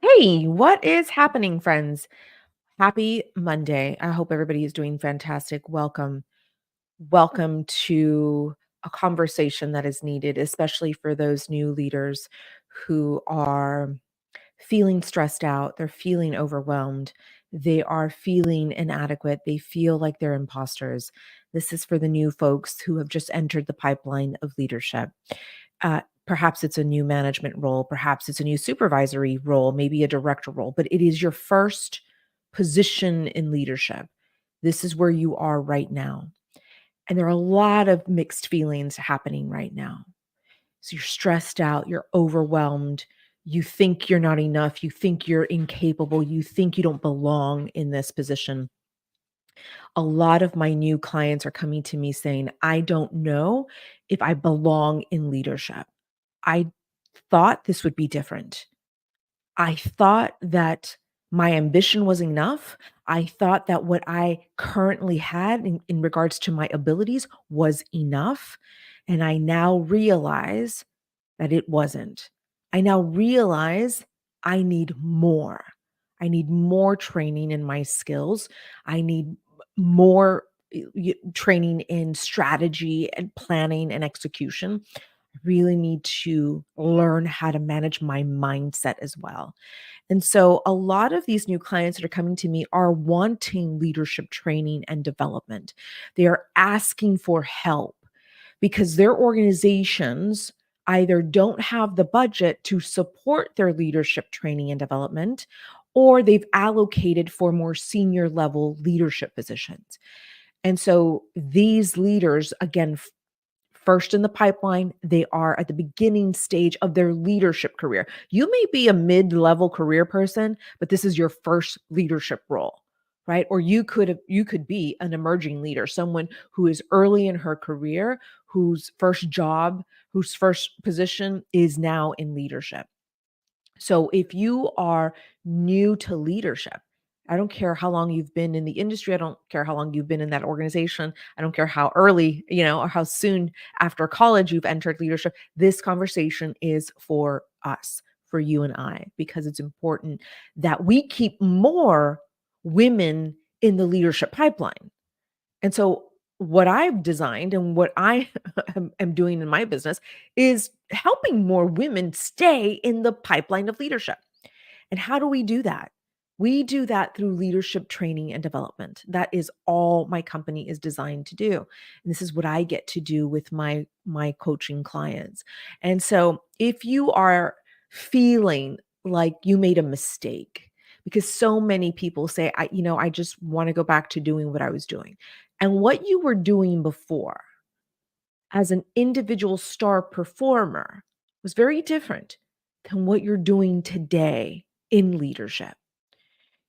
Hey, what is happening, friends? Happy Monday. I hope everybody is doing fantastic. Welcome. Welcome to a conversation that is needed, especially for those new leaders who are feeling stressed out. They're feeling overwhelmed. They are feeling inadequate. They feel like they're imposters. This is for the new folks who have just entered the pipeline of leadership. Perhaps it's a new management role, perhaps it's a new supervisory role, maybe a director role, but it is your first position in leadership. This is where you are right now. And there are a lot of mixed feelings happening right now. So you're stressed out, you're overwhelmed, you think you're not enough, you think you're incapable, you think you don't belong in this position. A lot of my new clients are coming to me saying, I don't know if I belong in leadership. I thought this would be different. I thought that my ambition was enough. I thought that what I currently had in regards to my abilities was enough. And I now realize that it wasn't. I now realize I need more. I need more training in my skills. I need more training in strategy and planning and execution. I really need to learn how to manage my mindset as well. And so a lot of these new clients that are coming to me are wanting leadership training and development. They are asking for help because their organizations either don't have the budget to support their leadership training and development, or they've allocated for more senior level leadership positions. And so these leaders, again, first in the pipeline, they are at the beginning stage of their leadership career. You may be a mid-level career person, but this is your first leadership role, right? Or you could be an emerging leader, someone who is early in her career, whose first job, whose first position is now in leadership. So if you are new to leadership, I don't care how long you've been in the industry. I don't care how long you've been in that organization. I don't care how early, or how soon after college you've entered leadership. This conversation is for us, for you and I, because it's important that we keep more women in the leadership pipeline. And so, what I've designed and what I am doing in my business is helping more women stay in the pipeline of leadership. And how do we do that? We do that through leadership training and development. That is all my company is designed to do. And this is what I get to do with my coaching clients. And so if you are feeling like you made a mistake, because so many people say, I just want to go back to doing what I was doing. And what you were doing before as an individual star performer was very different than what you're doing today in leadership.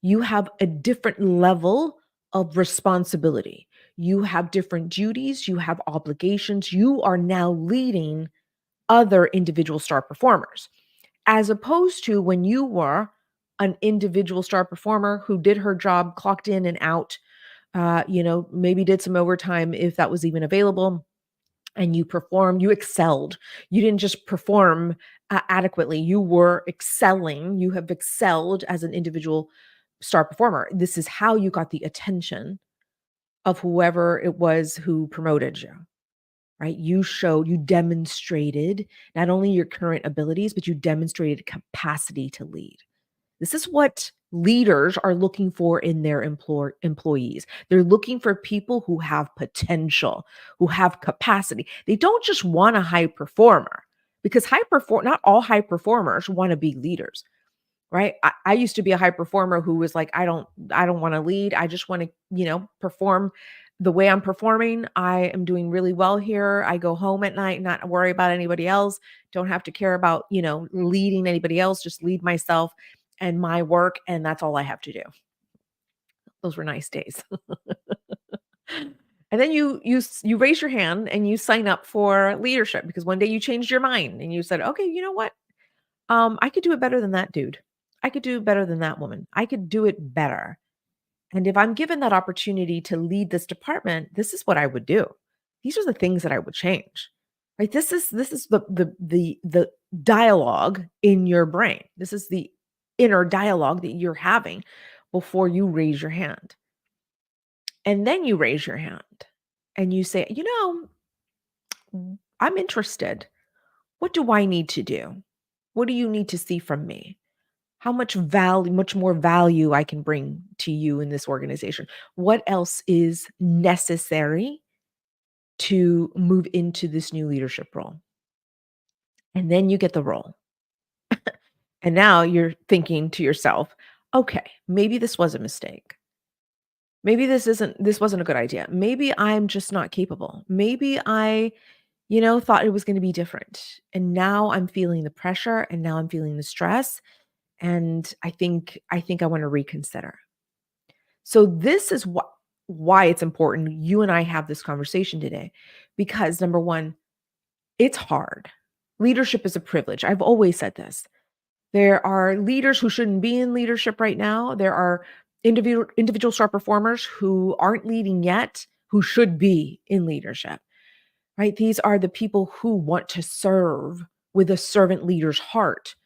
You have a different level of responsibility. You have different duties, you have obligations. You are now leading other individual star performers, as opposed to when you were an individual star performer who did her job, clocked in and out, maybe did some overtime if that was even available, and you performed, you excelled. You didn't just perform adequately, you were excelling. You have excelled as an individual star performer. This is how you got the attention of whoever it was who promoted you, right? You demonstrated not only your current abilities, but you demonstrated capacity to lead. This is what leaders are looking for in their employees. They're looking for people who have potential, who have capacity. They don't just want a high performer, because not all high performers want to be leaders, right? I used to be a high performer who was like, I don't want to lead. I just want to, perform the way I'm performing. I am doing really well here. I go home at night, not worry about anybody else. Don't have to care about, leading anybody else, just lead myself and my work. And that's all I have to do. Those were nice days. And then you raise your hand and you sign up for leadership because one day you changed your mind and you said, okay, you know what? I could do it better than that dude. I could do it better than that woman. I could do it better. And if I'm given that opportunity to lead this department, this is what I would do. These are the things that I would change. Right? This is the dialogue in your brain. This is the inner dialogue that you're having before you raise your hand. And then you raise your hand and you say, I'm interested. What do I need to do? What do you need to see from me? How much more value I can bring to you in this organization? What else is necessary to move into this new leadership role? And then you get the role. And now you're thinking to yourself, okay, maybe this was a mistake. Maybe this wasn't a good idea. Maybe I'm just not capable. Maybe I, thought it was going to be different. And now I'm feeling the pressure and now I'm feeling the stress and I think I want to reconsider. So this is why it's important you and I have this conversation today because number 1, it's hard. Leadership is a privilege. I've always said this. There are leaders who shouldn't be in leadership right now. There are individual star performers who aren't leading yet, who should be in leadership, right? These are the people who want to serve with a servant leader's heart,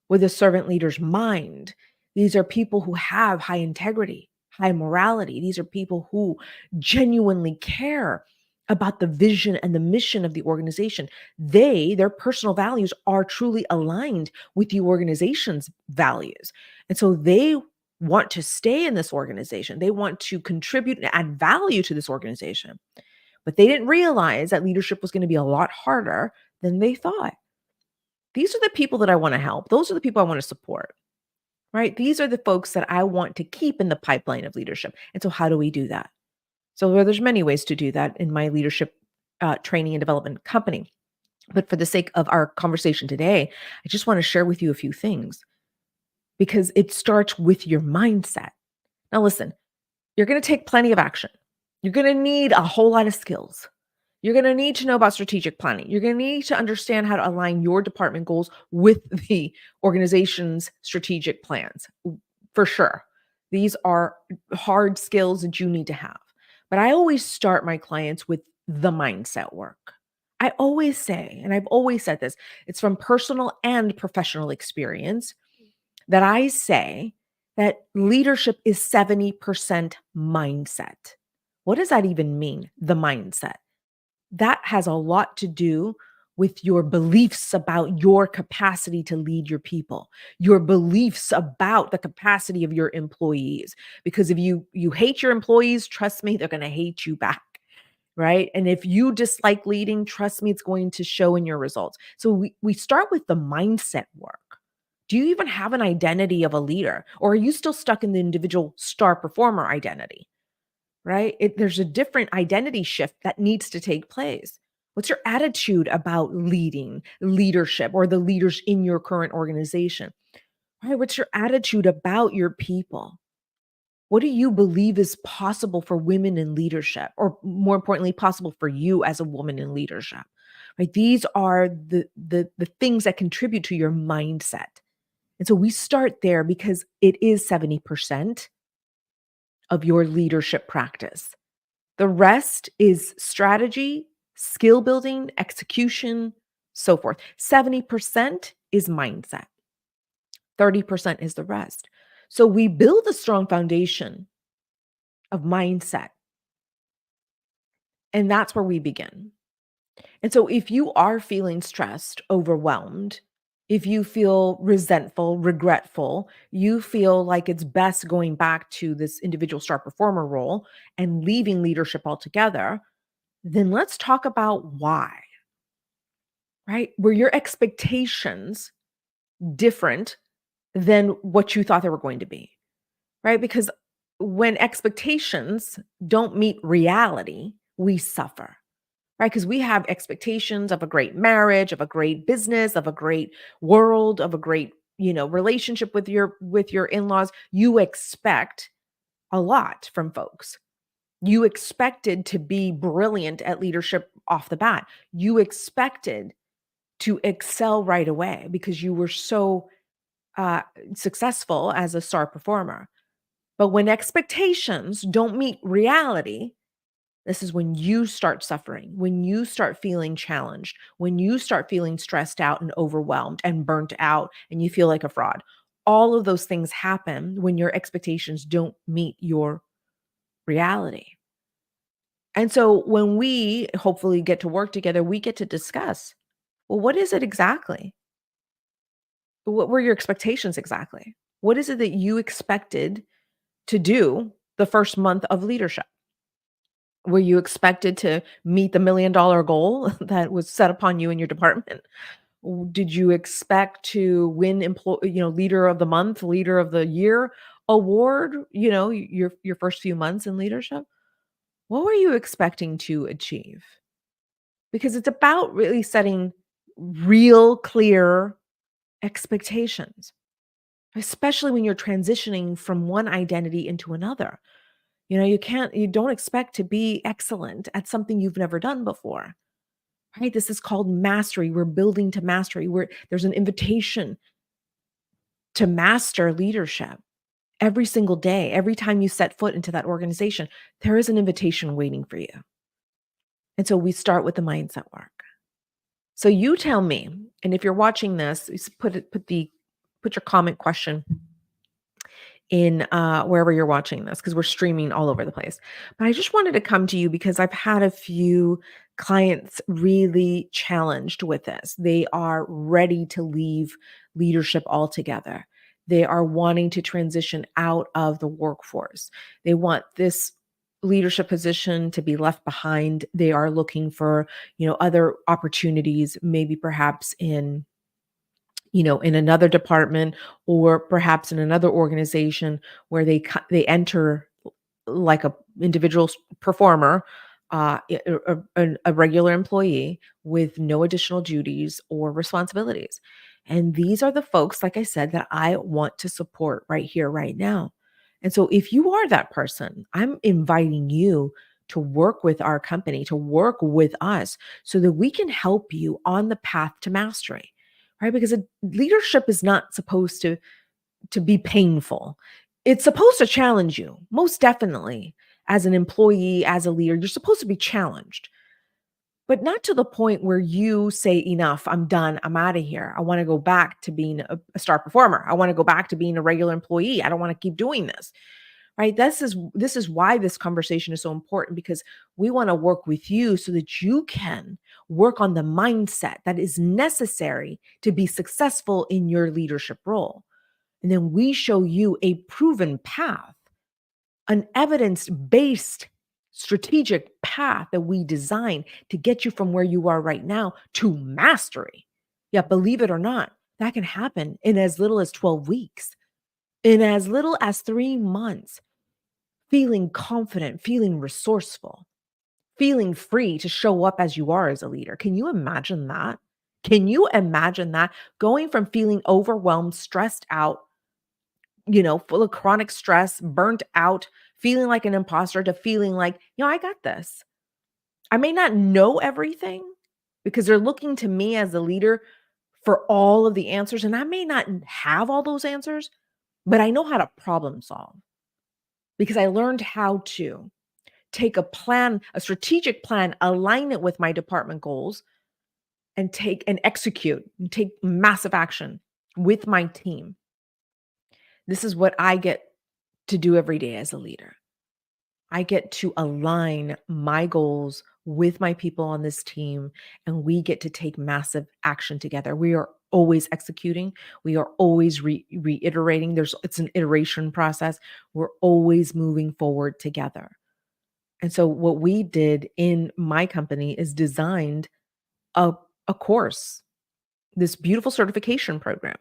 with a servant leader's mind. These are people who have high integrity, high morality. These are people who genuinely care about the vision and the mission of the organization. Their personal values are truly aligned with the organization's values. And so they want to stay in this organization. They want to contribute and add value to this organization. But they didn't realize that leadership was going to be a lot harder than they thought. These are the people that I want to help. Those are the people I want to support, right? These are the folks that I want to keep in the pipeline of leadership. And so how do we do that? So there's many ways to do that in my leadership training and development company. But for the sake of our conversation today, I just want to share with you a few things because it starts with your mindset. Now, listen, you're going to take plenty of action. You're going to need a whole lot of skills. You're going to need to know about strategic planning. You're going to need to understand how to align your department goals with the organization's strategic plans, for sure. These are hard skills that you need to have. But I always start my clients with the mindset work. I always say, and I've always said this, it's from personal and professional experience that I say that leadership is 70% mindset. What does that even mean? The mindset. That has a lot to do with your beliefs about your capacity to lead your people, your beliefs about the capacity of your employees. Because if you hate your employees, trust me, they're going to hate you back, right? And if you dislike leading, trust me, it's going to show in your results. So we start with the mindset work. Do you even have an identity of a leader, or are you still stuck in the individual star performer identity? Right? There's a different identity shift that needs to take place. What's your attitude about leading, leadership, or the leaders in your current organization? Right? What's your attitude about your people? What do you believe is possible for women in leadership, or more importantly, possible for you as a woman in leadership? Right? These are the things that contribute to your mindset. And so we start there because it is 70% of your leadership practice. The rest is strategy, skill building, execution, so forth. 70% is mindset. 30% is the rest. So we build a strong foundation of mindset, and that's where we begin. And so if you are feeling stressed, overwhelmed, if you feel resentful, regretful, you feel like it's best going back to this individual star performer role and leaving leadership altogether, then let's talk about why, right? Were your expectations different than what you thought they were going to be, right? Because when expectations don't meet reality, we suffer, right? Because we have expectations of a great marriage, of a great business, of a great world, of a great, relationship with your in-laws. You expect a lot from folks. You expected to be brilliant at leadership off the bat. You expected to excel right away because you were so successful as a star performer. But when expectations don't meet reality, this is when you start suffering, when you start feeling challenged, when you start feeling stressed out and overwhelmed and burnt out, and you feel like a fraud. all of those things happen when your expectations don't meet your reality. And so when we hopefully get to work together, we get to discuss, well, what is it exactly? What were your expectations exactly? What is it that you expected to do the first month of leadership? Were you expected to meet the $1,000,000 goal that was set upon you in your department? Did you expect to win leader of the month, leader of the year award, your first few months in leadership? What were you expecting to achieve? Because it's about really setting real clear expectations, especially when you're transitioning from one identity into another. You don't expect to be excellent at something you've never done before, right? This is called mastery. We're building to mastery, where there's an invitation to master leadership every single day. Every time you set foot into that organization, there is an invitation waiting for you. And so we start with the mindset work. So you tell me, and if you're watching this, put your comment question in wherever you're watching this, because we're streaming all over the place. But I just wanted to come to you because I've had a few clients really challenged with this. They are ready to leave leadership altogether. They are wanting to transition out of the workforce. They want this leadership position to be left behind. They are looking for, other opportunities, maybe perhaps in another department, or perhaps in another organization where they enter like a individual performer, a regular employee with no additional duties or responsibilities. And these are the folks, like I said, that I want to support right here, right now. And so if you are that person, I'm inviting you to work with our company, to work with us so that we can help you on the path to mastery, right? Because leadership is not supposed to be painful. It's supposed to challenge you, most definitely. As an employee, as a leader, you're supposed to be challenged, but not to the point where you say, enough, I'm done, I'm out of here. I want to go back to being a star performer. I want to go back to being a regular employee. I don't want to keep doing this. Right? This is why this conversation is so important, because we want to work with you so that you can work on the mindset that is necessary to be successful in your leadership role. And then we show you a proven path, an evidence-based strategic path that we design to get you from where you are right now to mastery. Yeah, believe it or not, that can happen in as little as 12 weeks, in as little as 3 months. Feeling confident, feeling resourceful, feeling free to show up as you are as a leader. Can you imagine that? Can you imagine that? Going from feeling overwhelmed, stressed out, full of chronic stress, burnt out, feeling like an imposter, to feeling like, I got this. I may not know everything because they're looking to me as a leader for all of the answers, and I may not have all those answers, but I know how to problem solve because I learned how to take a plan, a strategic plan, align it with my department goals, and execute and take massive action with my team. This is what I get to do every day as a leader. I get to align my goals with my people on this team, and we get to take massive action together. We are always executing. We are always reiterating. It's an iteration process. We're always moving forward together. And so what we did in my company is designed a, a course, this beautiful a certification program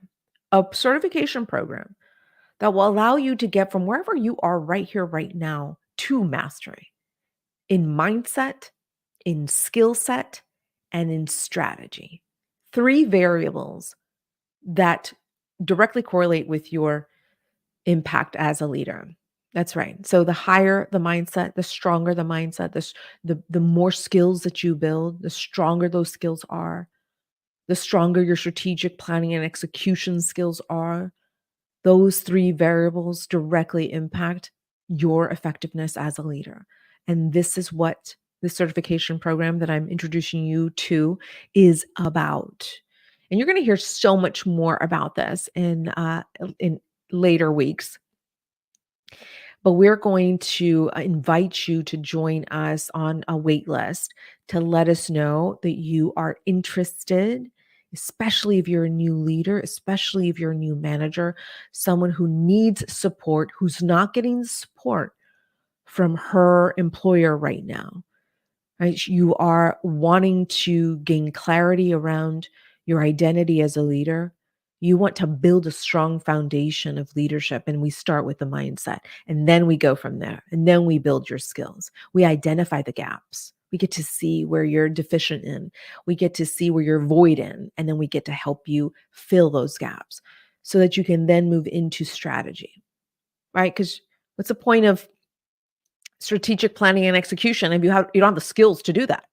that will allow you to get from wherever you are right here, right now, to mastery in mindset, in skill set, and in strategy. 3 variables that directly correlate with your impact as a leader. That's right. So the higher the mindset, the stronger the mindset, the more skills that you build, the stronger those skills are, the stronger your strategic planning and execution skills are. Those 3 variables directly impact your effectiveness as a leader. And this is what the certification program that I'm introducing you to is about. And you're going to hear so much more about this in later weeks. But we're going to invite you to join us on a wait list to let us know that you are interested, especially if you're a new leader, especially if you're a new manager, someone who needs support, who's not getting support from her employer right now, right? You are wanting to gain clarity around your identity as a leader. You want to build a strong foundation of leadership, and we start with the mindset, and then we go from there, and then we build your skills. We identify the gaps. We get to see where you're deficient in. We get to see where you're void in, and then we get to help you fill those gaps so that you can then move into strategy, right? Because what's the point of strategic planning and execution if you don't have the skills to do that?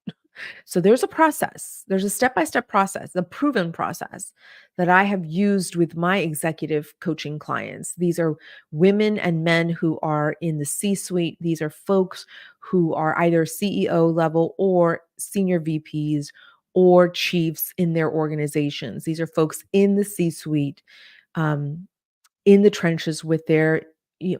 So there's a process. There's a step-by-step process, a proven process that I have used with my executive coaching clients. These are women and men who are in the C-suite. These are folks who are either CEO level or senior VPs or chiefs in their organizations. These are folks in the C-suite, um, in the trenches with their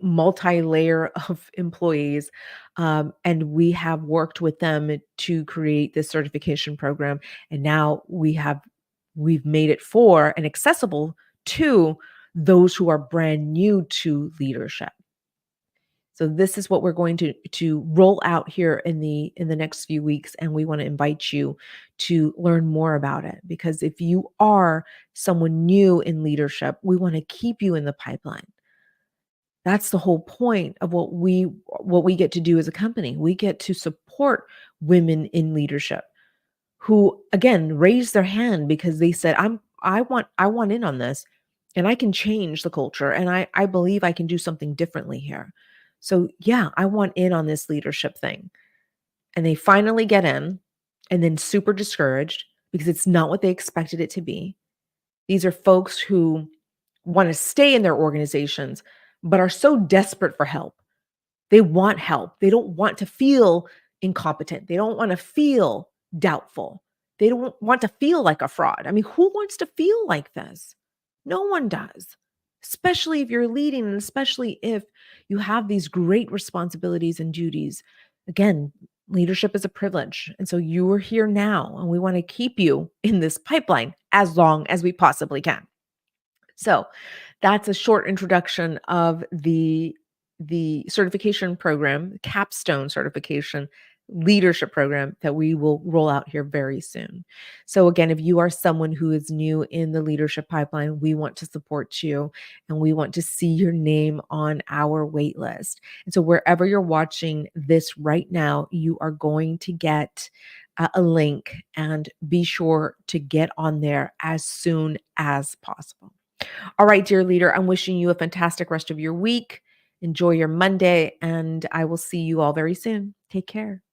multi-layer of employees. And we have worked with them to create this certification program. And now we've made it for and accessible to those who are brand new to leadership. So this is what we're going to roll out here in the next few weeks, and we want to invite you to learn more about it, because if you are someone new in leadership, we want to keep you in the pipeline. That's the whole point of what we get to do as a company. We get to support women in leadership who, again, raise their hand because they said, I want in on this, and I can change the culture, and I believe I can do something differently here. So yeah, I want in on this leadership thing. And they finally get in, and then super discouraged because it's not what they expected it to be. These are folks who want to stay in their organizations, but are so desperate for help. They want help. They don't want to feel incompetent. They don't want to feel doubtful. They don't want to feel like a fraud. I mean, who wants to feel like this? No one does, especially if you're leading and especially if you have these great responsibilities and duties. Again, leadership is a privilege. And so you are here now, and we want to keep you in this pipeline as long as we possibly can. So that's a short introduction of the certification program, capstone certification leadership program that we will roll out here very soon. So again, if you are someone who is new in the leadership pipeline, we want to support you, and we want to see your name on our wait list. And so wherever you're watching this right now, you are going to get a link, and be sure to get on there as soon as possible. All right, dear leader, I'm wishing you a fantastic rest of your week. Enjoy your Monday, and I will see you all very soon. Take care.